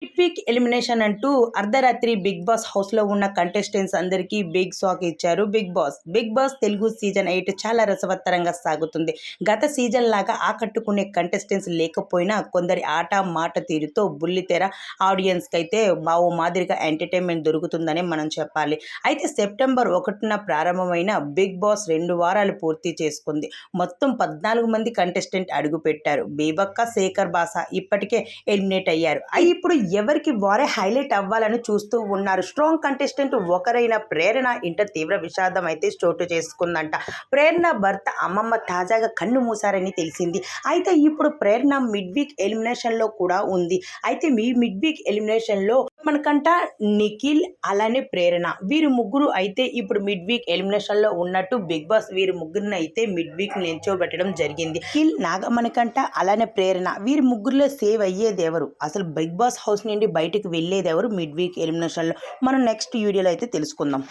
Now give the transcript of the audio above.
Mid week elimination అంటూ అర్ధరాత్రి big boss హౌస్లో ఉన్న కంటెస్టెంట్స్ అందరికీ బిగ్ షాక్ ఇచ్చారు బిగ్ బాస్ తెలుగు సీజన్ 8 చాలా రసవత్తరంగా సాగుతుంది. గత సీజన్ లాగా ఆకట్టుకునే కంటెస్టెంట్స్ లేకపోయినా కొందరి ఆట మాట తీరుతో బుల్లితెర ఆడియన్స్కి అయితే బావు మాదిరిగా ఎంటర్టైన్మెంట్ దొరుకుతుందని మనం చెప్పాలి. అయితే సెప్టెంబర్ 1న ప్రారంభమైన బిగ్ బాస్ 2 వారాలు పూర్తి చేసుకుంది. మొత్తం 14 మంది కంటెస్టెంట్ అడుగుపెట్టారు. బేబక్క, శేఖర్ బాస ఇప్పటికే ఎలిమినేట్ అయ్యారు. ఇప్పుడు ఎవరికి వారే హైలైట్ అవ్వాలని చూస్తూ ఉన్నారు. స్ట్రాంగ్ కంటెస్టెంట్ ఒకరైన ప్రేరణ ఇంట తీవ్ర విషాదం అయితే చోటు చేసుకుందంట. ప్రేరణ భర్త అమ్మమ్మ తాజాగా కన్ను మూశారని తెలిసింది. అయితే ఇప్పుడు ప్రేరణ మిడ్ వీక్ ఎలిమినేషన్లో కూడా ఉంది. అయితే మీ మిడ్ వీక్ ఎలిమినేషన్లో మనకంట నిఖిల్ అలానే ప్రేరణ వీరు ముగ్గురు అయితే ఇప్పుడు మిడ్ వీక్ ఎలిమినేషన్లో ఉన్నట్టు బిగ్ బాస్ వీరు ముగ్గురిని అయితే మిడ్ వీక్ నిల్చోబెట్టడం జరిగింది. నిఖిల్, నాగమణికంట అలానే ప్రేరణ వీరి ముగ్గురులో సేవ్ అయ్యేది ఎవరు, అసలు బిగ్ బాస్ హౌస్ నుండి బయటకు వెళ్ళేది ఎవరు మిడ్ వీక్ ఎలిమినేషన్లో మనం నెక్స్ట్ వీడియోలో అయితే తెలుసుకుందాం.